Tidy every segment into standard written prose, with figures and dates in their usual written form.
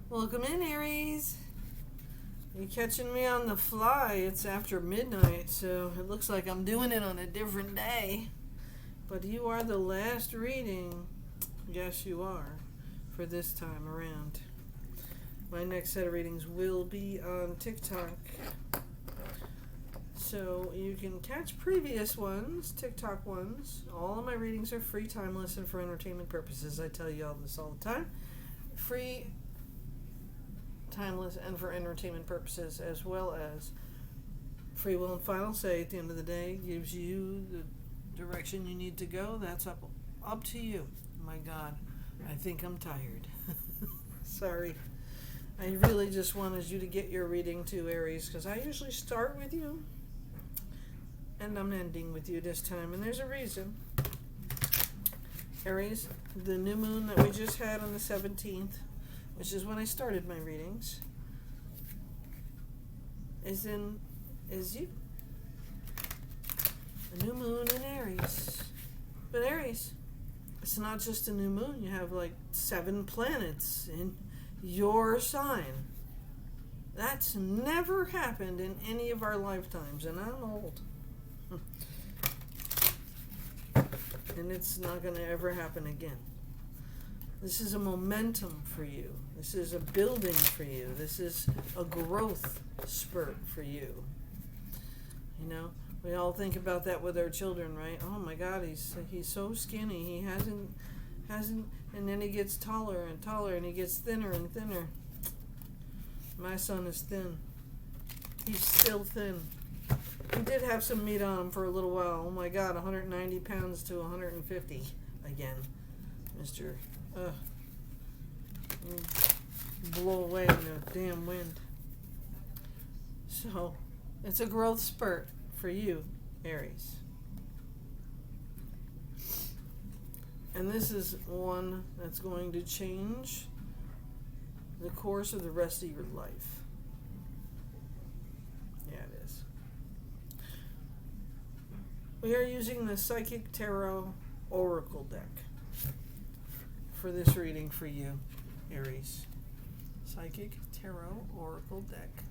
Welcome in, Aries. You're catching me on the fly. It's after midnight, so it looks like I'm doing it on a different day. But you are the last reading. Yes, you are, for this time around. My next set of readings will be on TikTok. So you can catch previous ones, TikTok ones. All of my readings are free, timeless, and for entertainment purposes. I tell you all this all the time. Free, timeless, and for entertainment purposes, as well as free will and final say at the end of the day. Gives you the direction you need to go. That's up to you. My God, I think I'm tired. Sorry. I really just wanted you to get your reading too, Aries, because I usually start with you and I'm ending with you this time, and there's a reason. Aries, the new moon that we just had on the 17th, which is when I started my readings, is you. A new moon in Aries. But Aries, it's not just a new moon. You have like 7 planets in your sign. That's never happened in any of our lifetimes, and I'm old. And it's not going to ever happen again. This is a momentum for you. This is a building for you. This is a growth spurt for you. You know, we all think about that with our children, right? Oh my God, he's so skinny. He hasn't, and then he gets taller and taller, and he gets thinner and thinner. My son is thin. He's still thin. He did have some meat on him for a little while. Oh my God, 190 pounds to 150 again. Mr. Blow away in the damn wind. So, it's a growth spurt for you, Aries. And this is one that's going to change the course of the rest of your life. Yeah, it is. We are using the Psychic Tarot Oracle deck for this reading for you, Aries. Psychic Tarot Oracle deck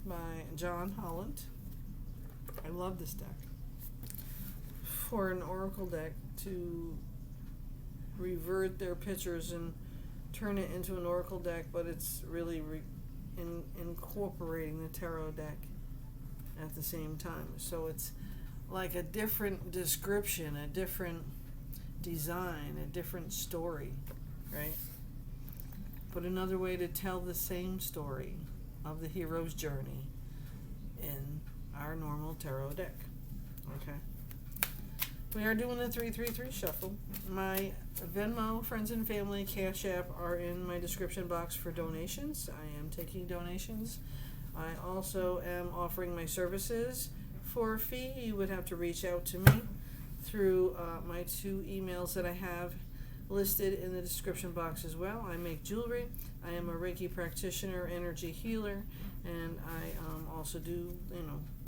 by John Holland. I love this deck. For an oracle deck to revert their pictures and turn it into an oracle deck, but it's really incorporating the tarot deck at the same time. So it's like a different description, a different design, a different story, right? But another way to tell the same story of the hero's journey in our normal tarot deck. Okay. We are doing the 333 shuffle. My Venmo, friends and family, Cash App are in my description box for donations. I am taking donations. I also am offering my services for a fee. You would have to reach out to me through my 2 emails that I have listed in the description box as well. I make jewelry. I am a Reiki practitioner, energy healer, and I also do,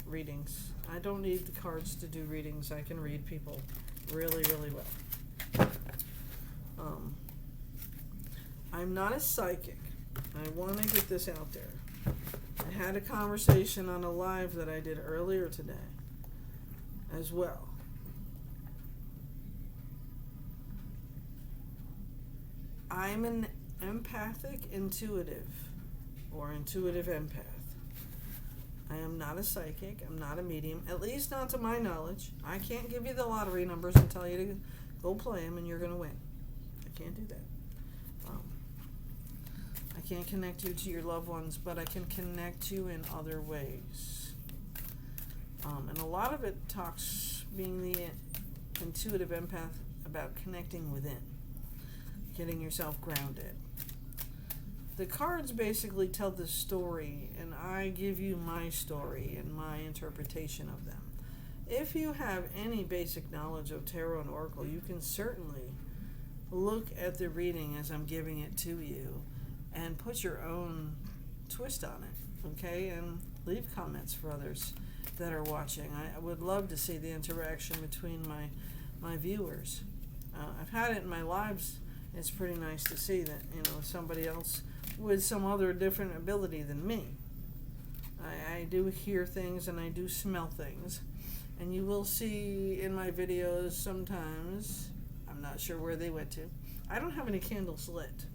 readings. I don't need the cards to do readings. I can read people really, really well. I'm not a psychic. I want to get this out there. I had a conversation on a live that I did earlier today as well. I'm an empathic intuitive, or intuitive empath. I am not a psychic. I'm not a medium, at least not to my knowledge. I can't give you the lottery numbers and tell you to go play them and you're going to win. I can't do that. I can't connect you to your loved ones, but I can connect you in other ways. And a lot of it talks, being the intuitive empath, about connecting within, getting yourself grounded. The cards basically tell the story, and I give you my story and my interpretation of them. If you have any basic knowledge of tarot and oracle, you can certainly look at the reading as I'm giving it to you and put your own twist on it, okay? And leave comments for others that are watching. I would love to see the interaction between my viewers. I've had it in my lives. It's pretty nice to see that, somebody else with some other different ability than me. I do hear things and I do smell things. And you will see in my videos sometimes, I'm not sure where they went to, I don't have any candles lit.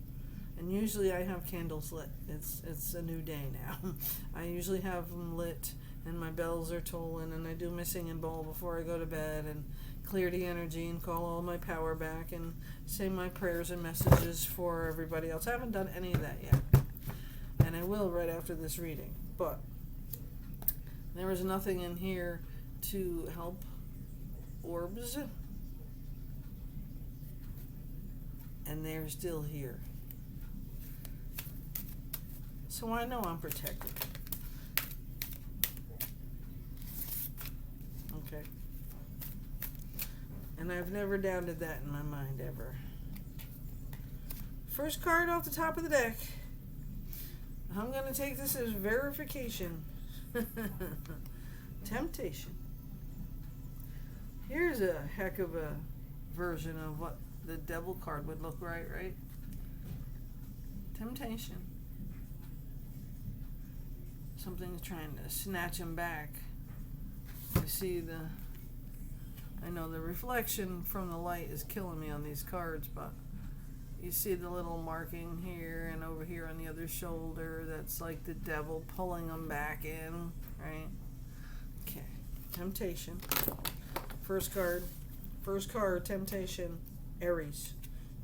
And usually I have candles lit. It's a new day now. I usually have them lit and my bells are tolling and I do my singing bowl before I go to bed and clear the energy and call all my power back and say my prayers and messages for everybody else. I haven't done any of that yet. And I will right after this reading. But there was nothing in here to help orbs. And they're still here. So I know I'm protected. Okay. And I've never doubted that in my mind ever. First card off the top of the deck. I'm going to take this as verification. Temptation. Here's a heck of a version of what the devil card would look like, right? Temptation. Something's trying to snatch him back. You see I know the reflection from the light is killing me on these cards, but you see the little marking here and over here on the other shoulder. That's like the devil pulling them back in, right? Okay. Temptation. First card, temptation, Aries.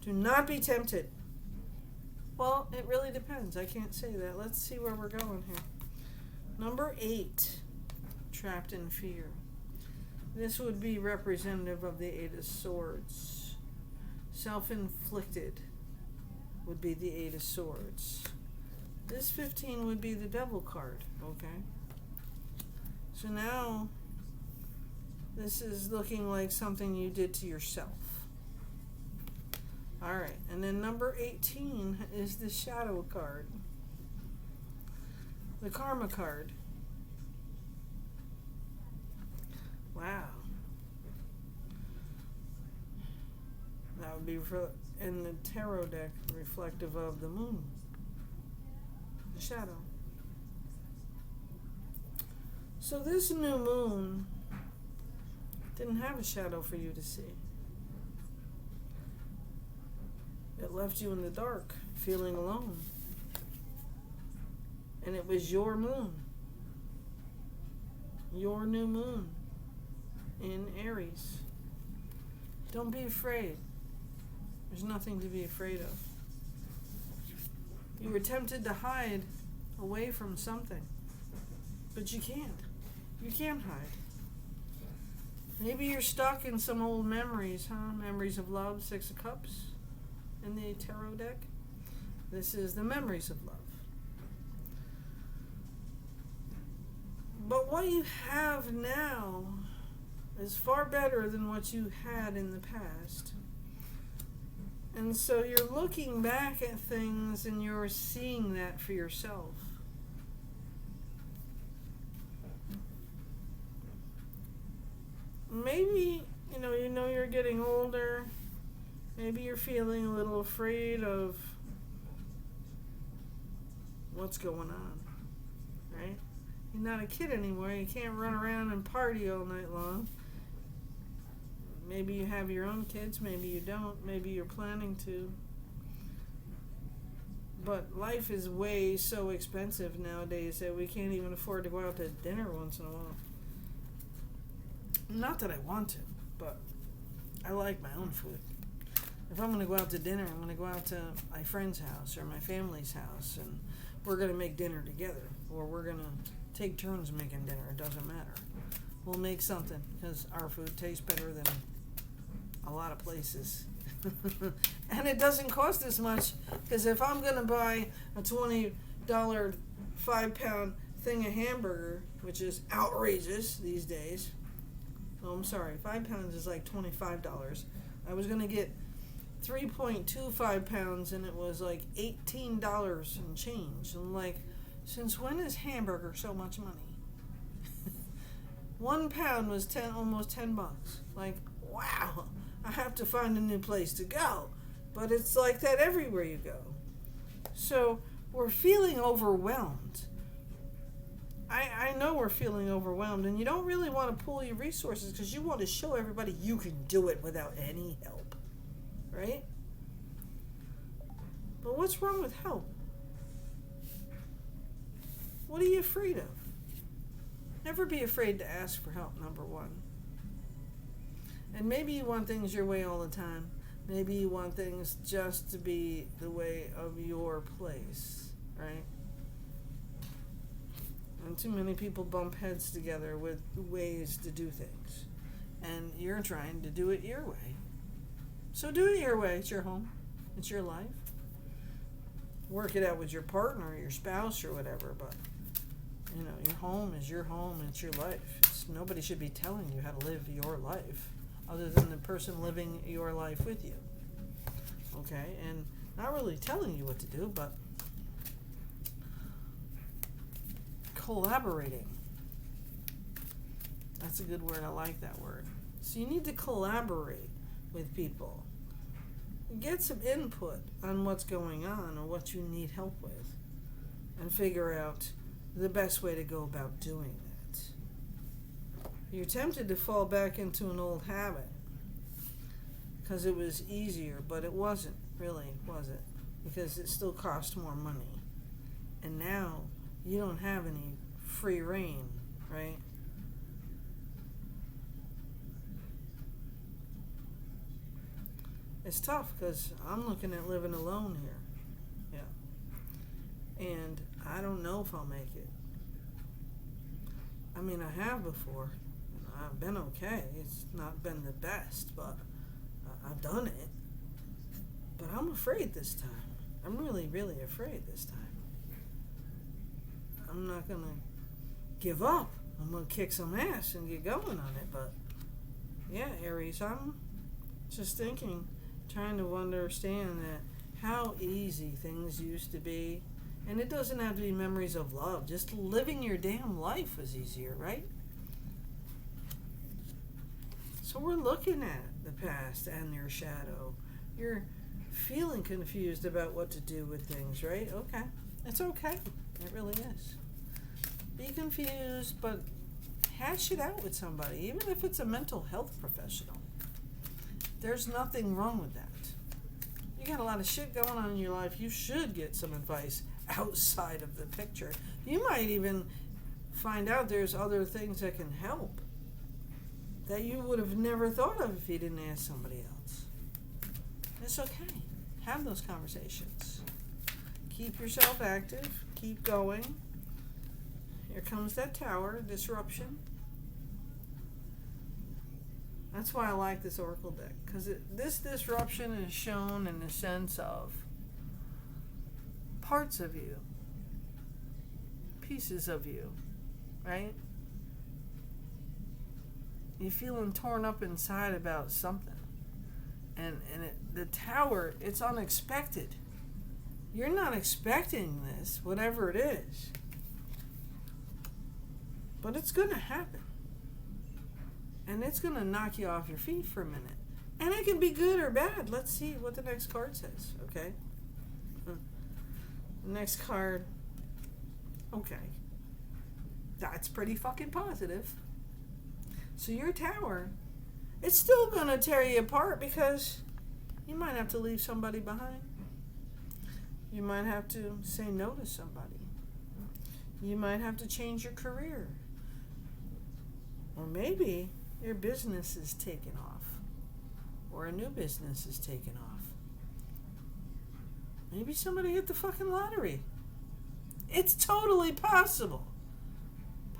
Do not be tempted. Well, it really depends. I can't say that. Let's see where we're going here. Number 8, trapped in fear. This would be representative of the 8 of Swords. Self-inflicted would be the 8 of Swords. This 15 would be the devil card, okay? So now, this is looking like something you did to yourself. Alright, and then number 18 is the shadow card. The karma card. Wow. That would be in the tarot deck reflective of the moon. The shadow. So this new moon didn't have a shadow for you to see. It left you in the dark, feeling alone. And it was your moon. Your new moon in Aries. Don't be afraid. There's nothing to be afraid of. You were tempted to hide away from something. But you can't. You can't hide. Maybe you're stuck in some old memories, huh? Memories of love, 6 of Cups in the tarot deck. This is the memories of love. But what you have now is far better than what you had in the past. And so you're looking back at things and you're seeing that for yourself. Maybe, you know you're getting older. Maybe you're feeling a little afraid of what's going on, right? You're not a kid anymore. You can't run around and party all night long. Maybe you have your own kids. Maybe you don't. Maybe you're planning to. But life is way so expensive nowadays that we can't even afford to go out to dinner once in a while. Not that I want to, but I like my own food. If I'm going to go out to dinner, I'm going to go out to my friend's house or my family's house, and we're going to make dinner together, or we're going to take turns making dinner. It doesn't matter. We'll make something because our food tastes better than a lot of places. And it doesn't cost as much, because if I'm going to buy a $20 5-pound thing of hamburger, which is outrageous these days. Oh, I'm sorry, 5 pounds is like $25. I was going to get 3.25 pounds and it was like $18 and change. I'm like, since when is hamburger so much money? 1 pound was almost $10. Like, wow, I have to find a new place to go. But it's like that everywhere you go. So we're feeling overwhelmed. I know we're feeling overwhelmed, and you don't really want to pool your resources because you want to show everybody you can do it without any help, right? But what's wrong with help? What are you afraid of? Never be afraid to ask for help, number one. And maybe you want things your way all the time. Maybe you want things just to be the way of your place, right? And too many people bump heads together with ways to do things. And you're trying to do it your way. So do it your way. It's your home. It's your life. Work it out with your partner or your spouse or whatever, but your home is your home. It's your life. Nobody should be telling you how to live your life other than the person living your life with you. Okay? And not really telling you what to do, but collaborating. That's a good word. I like that word. So you need to collaborate with people. Get some input on what's going on or what you need help with, and figure out the best way to go about doing it. You're tempted to fall back into an old habit because it was easier, but it wasn't really, was it? Because it still cost more money. And now you don't have any free reign, right? It's tough because I'm looking at living alone here. Yeah. And I don't know if I'll make it. I mean, I have before. I've been okay. It's not been the best, but I've done it. But I'm afraid this time. I'm really, really afraid this time. I'm not going to give up. I'm going to kick some ass and get going on it. But, yeah, Aries, I'm just trying to understand that how easy things used to be. And it doesn't have to be memories of love. Just living your damn life was easier, right? So we're looking at the past and your shadow. You're feeling confused about what to do with things, right? Okay. It's okay. It really is. Be confused, but hash it out with somebody, even if it's a mental health professional. There's nothing wrong with that. You got a lot of shit going on in your life. You should get some advice outside of the picture. You might even find out there's other things that can help that you would have never thought of if you didn't ask somebody else. It's okay. Have those conversations. Keep yourself active. Keep going. Here comes that tower, disruption. That's why I like this oracle deck, because this disruption is shown in the sense of parts of you, pieces of you, right? You're feeling torn up inside about something. And the tower, it's unexpected. You're not expecting this, whatever it is. But it's going to happen. And it's going to knock you off your feet for a minute. And it can be good or bad. Let's see what the next card says, okay? The next card, okay. That's pretty fucking positive. So your tower, it's still going to tear you apart because you might have to leave somebody behind. You might have to say no to somebody. You might have to change your career. Or maybe your business is taken off. Or a new business is taken off. Maybe somebody hit the fucking lottery. It's totally possible.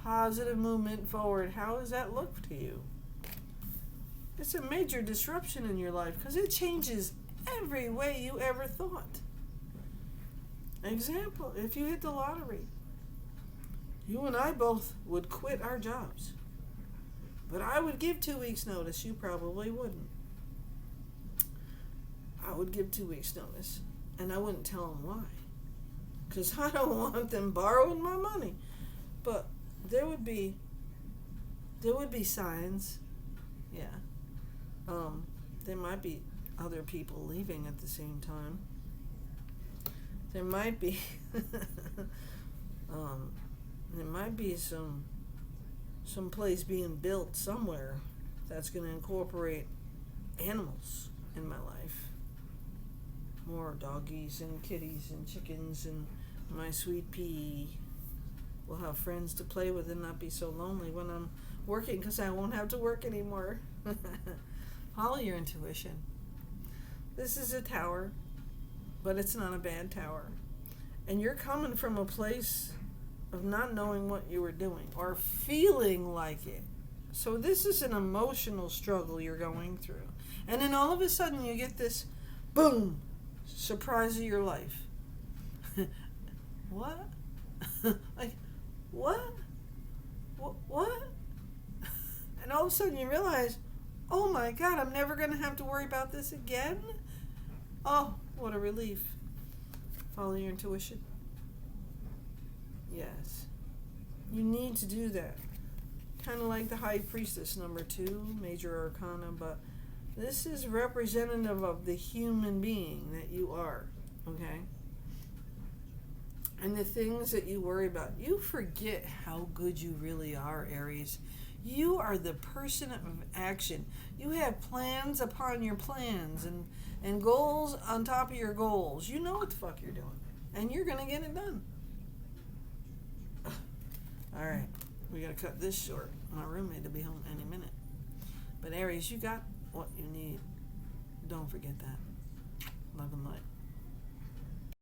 Positive movement forward. How does that look to you? It's a major disruption in your life because it changes every way you ever thought. Example, if you hit the lottery, you and I both would quit our jobs. But I would give 2 weeks notice. You probably wouldn't. I would give 2 weeks notice. And I wouldn't tell them why. Because I don't want them borrowing my money. But there would be signs. Yeah. There might be other people leaving at the same time. there might be there might be some place being built somewhere that's going to incorporate animals in my life. More doggies and kitties and chickens, and my sweet pea will have friends to play with and not be so lonely when I'm working, because I won't have to work anymore. Follow your intuition. This is a tower, but it's not a bad tower. And you're coming from a place of not knowing what you were doing or feeling like it. So this is an emotional struggle you're going through. And then all of a sudden you get this, boom, surprise of your life. What? Like, what? What? And all of a sudden you realize, oh my God, I'm never going to have to worry about this again? Oh, what a relief. Follow your intuition. Yes. You need to do that. Kind of like the High Priestess, number 2, Major Arcana, but this is representative of the human being that you are, okay? And the things that you worry about, you forget how good you really are, Aries. You are the person of action. You have plans upon your plans and goals on top of your goals. You know what the fuck you're doing, and you're going to get it done. All right, we got to cut this short. My roommate will be home any minute. But Aries, you got what you need. Don't forget that. Love and light.